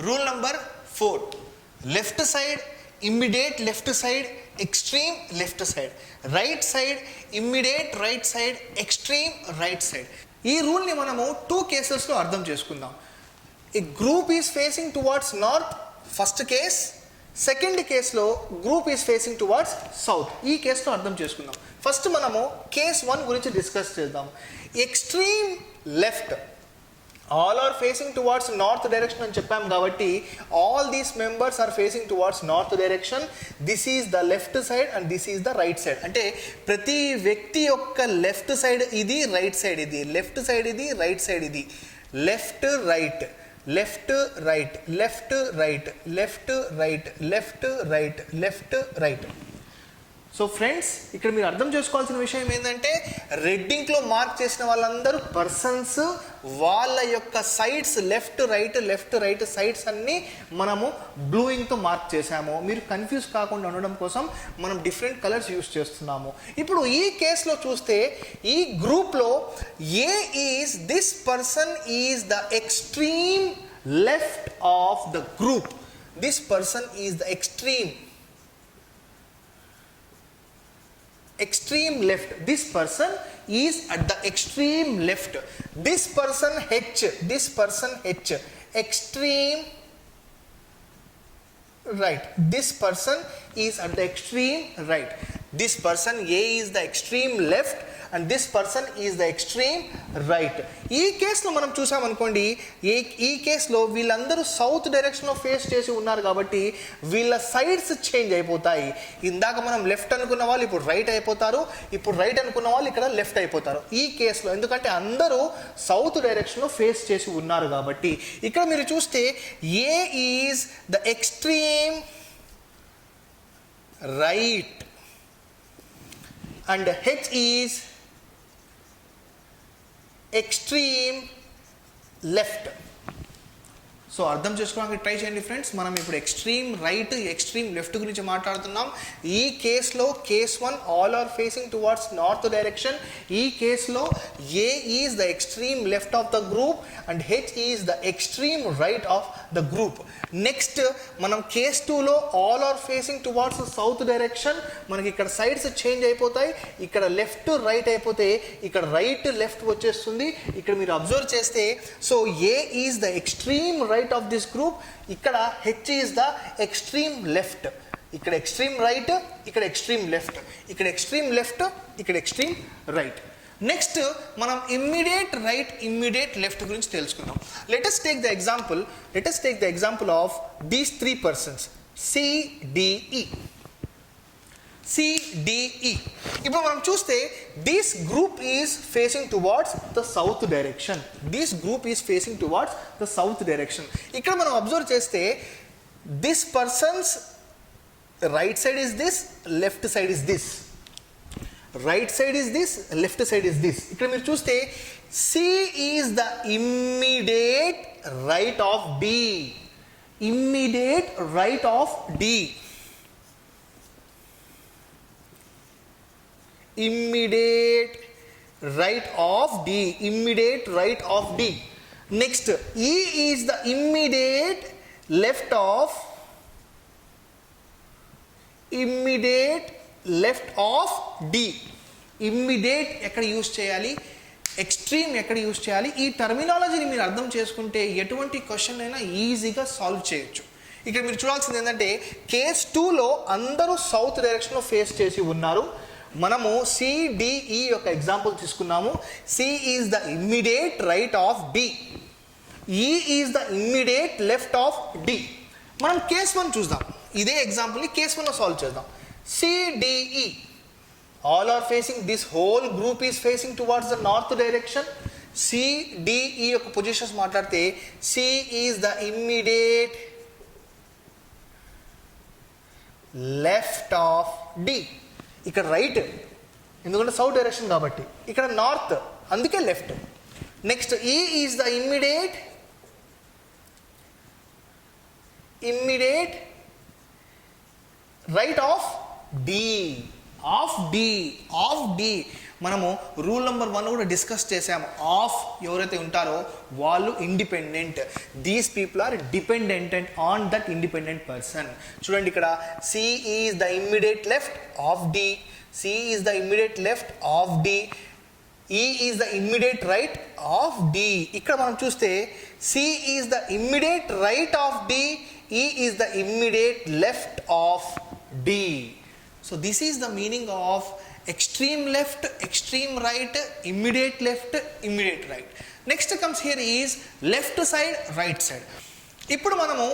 Rule number 4. Left side, immediate left side, extreme left side. Right side, immediate right side, extreme right side. ఈ రూల్ని మనము 2 కేసెస్లో అర్థం చేసుకుందాం. A group is facing towards north, first case. Second కేసులో group is facing towards south. ఈ కేసులో అర్థం చేసుకుందాం. ఫస్ట్ మనము కేస్ 1 గురించి డిస్కస్ చేద్దాం. Extreme left, all are facing towards north direction అని చెప్పాం కాబట్టి all these members are facing towards north direction. This is the left side and this is the right side. అంటే ప్రతి వ్యక్తి యొక్క లెఫ్ట్ సైడ్ ఇది, రైట్ సైడ్ ఇది, left side ఇది, రైట్ సైడ్ ఇది, left right, left right, left right, left right, left right, left right. So friends, ఇక్కడ మీరు అర్థం చేసుకోవాల్సిన విషయం ఏంటంటే రెడ్డింగ్లో మార్క్ చేసిన వాళ్ళందరూ పర్సన్స్, వాళ్ళ యొక్క సైడ్స్ లెఫ్ట్ రైట్ సైడ్స్ అన్నీ మనము బ్లూయింగ్తో మార్క్ చేసాము. మీరు కన్ఫ్యూజ్ కాకుండా ఉండడం కోసం మనం డిఫరెంట్ కలర్స్ యూస్ చేస్తున్నాము. ఇప్పుడు ఈ కేసులో చూస్తే ఈ గ్రూప్లో A is this person is the extreme left of the group. This person is the extreme left. This person is at the extreme left. This person H, extreme right. This person is at the extreme right. This person A is the extreme left and this person is the extreme right. ఈ కేసులో మనం చూసామనుకోండి, ఈ కేసులో వీళ్ళందరూ south డైరెక్షన్లో face చేసి ఉన్నారు కాబట్టి వీళ్ళ సైడ్స్ చేంజ్ అయిపోతాయి. ఇందాక మనం లెఫ్ట్ అనుకున్న వాళ్ళు ఇప్పుడు రైట్ అయిపోతారు, ఇప్పుడు రైట్ అనుకున్న వాళ్ళు ఇక్కడ లెఫ్ట్ అయిపోతారు ఈ కేసులో. ఎందుకంటే అందరూ సౌత్ డైరెక్షన్లో ఫేస్ చేసి ఉన్నారు కాబట్టి. ఇక్కడ మీరు చూస్తే A is the extreme right and H is extreme left. So అర్థం చేసుకోవడానికి ట్రై చేయండి ఫ్రెండ్స్. మనం ఇప్పుడు ఎక్స్ట్రీమ్ రైట్, ఎక్స్ట్రీమ్ లెఫ్ట్ గురించి మాట్లాడుతున్నాం. ఈ కేసులో case 1 all are facing towards north direction. ఈ కేసులో A is the extreme left of the group and H is the extreme right of the group. Next మనం కేస్ 2లో all are facing towards south direction. మనకి ఇక్కడ sides change అయిపోతాయి. ఇక్కడ left right అయిపోతే ఇక్కడ రైట్ లెఫ్ట్ వచ్చేస్తుంది. ఇక్కడ మీరు అబ్జర్వ్ చేస్తే so A is the extreme right of this group. ఇక్కడ H is the extreme left. ఇక్కడ ఎక్స్ట్రీమ్ రైట్, ఇక్కడ ఎక్స్ట్రీమ్ లెఫ్ట్, ఇక్కడ ఎక్స్ట్రీమ్ లెఫ్ట్, ఇక్కడ ఎక్స్ట్రీమ్ రైట్. నెక్స్ట్ మనం ఇమ్మీడియట్ రైట్, ఇమ్మీడియట్ లెఫ్ట్ గురించి తెలుసుకుందాం. Let's take the example of these 3 persons CDE. ఇప్పుడు మనం చూస్తే this group is facing towards the south direction. ఇక్కడ మనం అబ్జర్వ్ చేస్తే this person's right side is this, left side is this, right side is this, left side is this. ఇక్కడ మీరు చూస్తే C is the immediate right of D. Immediate right of D. Immediate right of D. Immediate right of D. Next, E is the immediate left of D. Immediate ఎక్కడ use చేయాలి, extreme ఎక్కడ use చేయాలి, ఈ టర్మినాలజీని మీరు అర్థం చేసుకుంటే ఎటువంటి question అయినా ఈజీగా సాల్వ్ చేయొచ్చు. ఇక్కడ మీరు చూడాల్సింది ఏంటంటే కేస్ 2లో అందరూ సౌత్ డైరెక్షన్లో ఫేస్ చేసి ఉన్నారు. మనము CDE యొక్క ఎగ్జాంపుల్ తీసుకున్నాము. C is the immediate right of D. E is the immediate left of D. మనం కేస్ 1 చూద్దాం. ఇదే ఎగ్జాంపుల్ని కేస్ 1లో సాల్వ్ చేద్దాం. CDE all are facing, this whole group is facing towards the north direction. CDE యొక్క positions మాట్లాడితే C is the immediate left of D. ఇక్కడ రైట్ ఎందుకంటే సౌత్ డైరెక్షన్ కాబట్టి, ఇక్కడ నార్త్ అందుకే left. Next E is the immediate right of D. మనము rule number 1 కూడా discuss చేసాము. ఆఫ్ ఎవరైతే ఉంటారో వాళ్ళు independent, these people are dependent on that independent person. చూడండి ఇక్కడ C is the immediate left of D, C is the immediate left of D, E is the immediate right of D. ఇక్కడ మనం చూస్తే C is the immediate right of D, E is the immediate left of D. So this is the meaning of extreme left, extreme right, immediate left, immediate right. Next comes here is left side, right side. ఇప్పుడు మనము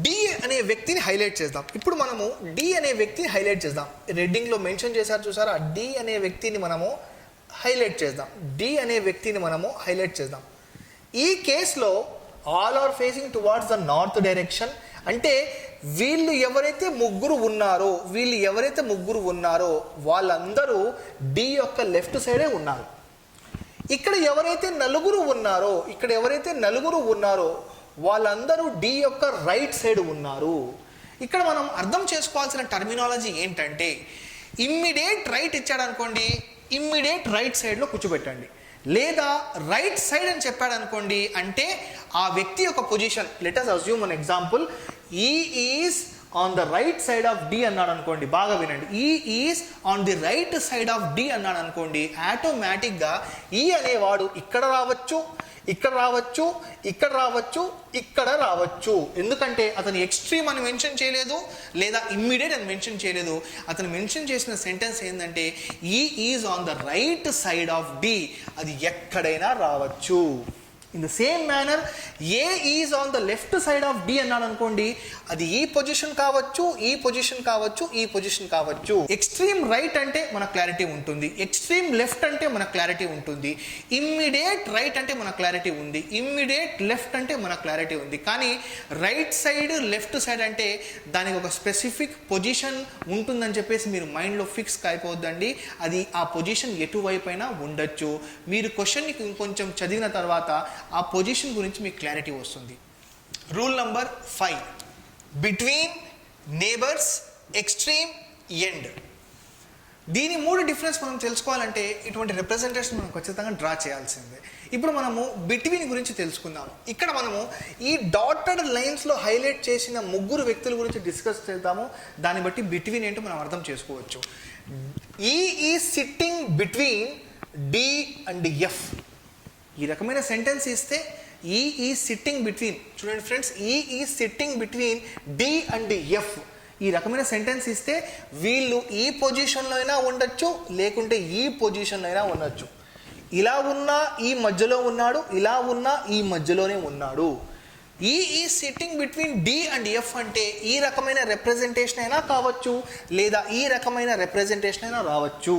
D అనే వ్యక్తిని highlight చేద్దాం. ఇప్పుడు మనము D అనే వ్యక్తిని highlight చేద్దాం. రెడ్డింగ్లో మెన్షన్ చేశారు చూసారా, D అనే వ్యక్తిని మనము హైలైట్ చేద్దాం. డి అనే వ్యక్తిని మనము హైలైట్ చేద్దాం. ఈ కేసులో all are facing towards the north direction. అంటే వీళ్ళు ఎవరైతే ముగ్గురు ఉన్నారో వాళ్ళందరూ డి యొక్క లెఫ్ట్ సైడే ఉన్నారు. ఇక్కడ ఎవరైతే నలుగురు ఉన్నారో వాళ్ళందరూ డి యొక్క రైట్ సైడ్ ఉన్నారు. ఇక్కడ మనం అర్థం చేసుకోవాల్సిన టర్మినాలజీ ఏంటంటే, ఇమ్మీడియట్ రైట్ ఇచ్చాడు అనుకోండి, ఇమ్మీడియట్ రైట్ సైడ్లో కూర్చోబెట్టండి. లేదా రైట్ సైడ్ అని చెప్పాడు అనుకోండి, అంటే ఆ వ్యక్తి యొక్క position, let us assume an example, E is on the right side of D అన్నాడు అనుకోండి, బాగా వినండి, E is on the right side of D అన్నాడు అనుకోండి, ఆటోమేటిక్గా ఈ అనేవాడు ఇక్కడ రావచ్చు, ఇక్కడ రావచ్చు, ఇక్కడ రావచ్చు, ఇక్కడ రావచ్చు. ఎందుకంటే అతను ఎక్స్ట్రీమ్ అని మెన్షన్ చేయలేదు, లేదా ఇమ్మీడియట్ అని మెన్షన్ చేయలేదు. అతను మెన్షన్ చేసిన సెంటెన్స్ ఏంటంటే E is on the right side of D, అది ఎక్కడైనా రావచ్చు. In the same manner A is on the left side of D అన్నాడు అనుకోండి, అది ఈ పొజిషన్ కావచ్చు, ఈ పొజిషన్ కావచ్చు, ఈ పొజిషన్ కావచ్చు. ఎక్స్ట్రీమ్ రైట్ అంటే మన క్లారిటీ ఉంటుంది, ఎక్స్ట్రీమ్ లెఫ్ట్ అంటే మన క్లారిటీ ఉంటుంది, ఇమ్మీడియట్ రైట్ అంటే మన క్లారిటీ ఉంది, ఇమ్మీడియట్ లెఫ్ట్ అంటే మన క్లారిటీ ఉంది. కానీ రైట్ సైడ్ లెఫ్ట్ సైడ్ అంటే దానికి ఒక స్పెసిఫిక్ పొజిషన్ ఉంటుందని చెప్పేసి మీరు మైండ్లో ఫిక్స్ అయిపోద్దండి. అది ఆ పొజిషన్ ఎటువైపు అయినా ఉండొచ్చు. మీరు క్వశ్చన్ని ఇంకొంచెం చదివిన తర్వాత ఆ పొజిషన్ గురించి మీకు క్లారిటీ వస్తుంది. Rule number 5, between neighbours extreme end. దీని 3 డిఫరెన్స్ మనం తెలుసుకోవాలంటే ఇటువంటి రిప్రజెంటేషన్ మనం ఖచ్చితంగా డ్రా చేయాల్సిందే. ఇప్పుడు మనము బిట్వీన్ గురించి తెలుసుకుందాము. ఇక్కడ మనము ఈ డాటెడ్ లైన్స్లో హైలైట్ చేసిన 3 వ్యక్తుల గురించి డిస్కస్ చేద్దాము. దాన్ని బట్టి బిట్వీన్ ఏంటో మనం అర్థం చేసుకోవచ్చు. E is sitting between D and F. ఈ రకమైన సెంటెన్స్ ఇస్తే ఈ ఈజ్ సిట్టింగ్ బిట్వీన్, చూడండి friends, E is sitting between D and F. ఈ రకమైన సెంటెన్స్ ఇస్తే వీళ్ళు ఈ పొజిషన్లో అయినా ఉండొచ్చు, లేకుంటే ఈ పొజిషన్లో అయినా ఉండొచ్చు. ఇలా ఉన్నా ఈ మధ్యలో ఉన్నాడు, ఇలా ఉన్నా ఈ మధ్యలోనే ఉన్నాడు. E is sitting between D and F అంటే ఈ రకమైన రిప్రజెంటేషన్ అయినా కావచ్చు, లేదా ఈ రకమైన రిప్రజెంటేషన్ అయినా రావచ్చు.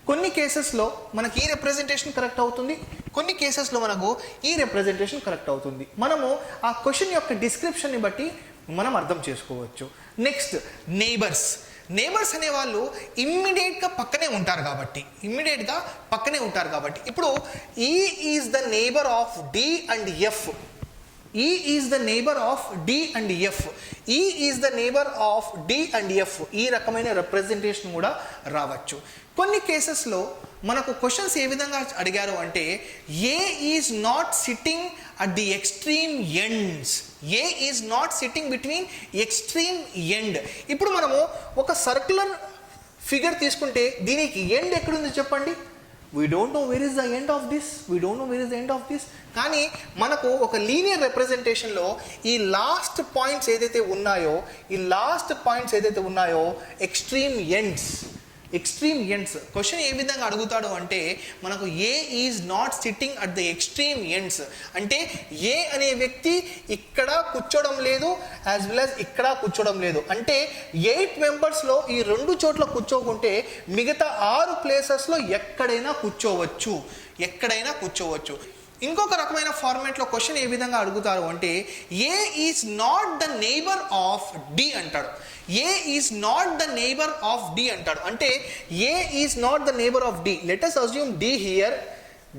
కొన్ని కేసెస్లో మనకి ఈ రిప్రజెంటేషన్ కరెక్ట్ అవుతుంది, కొన్ని కేసెస్లో మనకు ఈ రిప్రజెంటేషన్ కరెక్ట్ అవుతుంది. మనము ఆ క్వశ్చన్ యొక్క డిస్క్రిప్షన్ని బట్టి మనం అర్థం చేసుకోవచ్చు. Next neighbours. నేబర్స్ అనే వాళ్ళు ఇమ్మీడియట్గా పక్కనే ఉంటారు కాబట్టి, ఇప్పుడు E is the neighbour of D and F, E is the neighbour of D and F, E is the neighbour of D and F. ఈ రకమైన రిప్రజెంటేషన్ కూడా రావచ్చు. కొన్ని కేసెస్లో మనకు క్వశ్చన్స్ ఏ విధంగా అడిగారు అంటే, A is not sitting at the extreme ends, A is not sitting between extreme end. ఇప్పుడు మనము ఒక సర్క్యులర్ ఫిగర్ తీసుకుంటే దీనికి ఎండ్ ఎక్కడుంది చెప్పండి? We don't know where is the end of this, కానీ మనకు ఒక లీనియర్ రిప్రజెంటేషన్లో ఈ లాస్ట్ పాయింట్స్ ఏదైతే ఉన్నాయో ఎక్స్ట్రీమ్ ఎండ్స్. క్వశ్చన్ ఏ విధంగా అడుగుతాడు అంటే, మనకు A is not sitting at the extreme ends అంటే ఏ అనే వ్యక్తి ఇక్కడ కూర్చోవడం లేదు, యాజ్ వెల్ యాజ్ ఇక్కడ కూర్చోవడం లేదు. అంటే 8 మెంబర్స్లో ఈ 2 చోట్ల కూర్చోకుంటే మిగతా 6 ప్లేసెస్లో ఎక్కడైనా కూర్చోవచ్చు. ఇంకొక రకమైన ఫార్మాట్లో క్వశ్చన్ ఏ విధంగా అడుగుతారు అంటే, A is not the neighbour of D అంటాడు. A is not the neighbour of D అంటాడు. అంటే A is not the neighbour of D. Let us assume D here.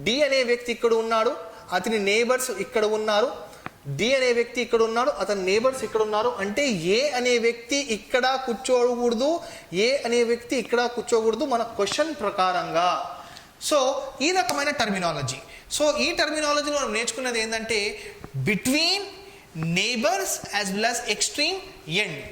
D అనే వ్యక్తి ఇక్కడ ఉన్నాడు, అతని నేబర్స్ ఇక్కడ ఉన్నారు. డి అనే వ్యక్తి ఇక్కడ ఉన్నాడు, అతని నేబర్స్ ఇక్కడ ఉన్నారు, అంటే ఏ అనే వ్యక్తి ఇక్కడ కూర్చోకూడదు, ఏ అనే వ్యక్తి ఇక్కడ కూర్చోకూడదు మన క్వశ్చన్ ప్రకారంగా. సో ఈ రకమైన టర్మినాలజీ. సో ఈ టర్మినాలజీలో మనం నేర్చుకున్నది ఏంటంటే between neighbours as well as extreme end.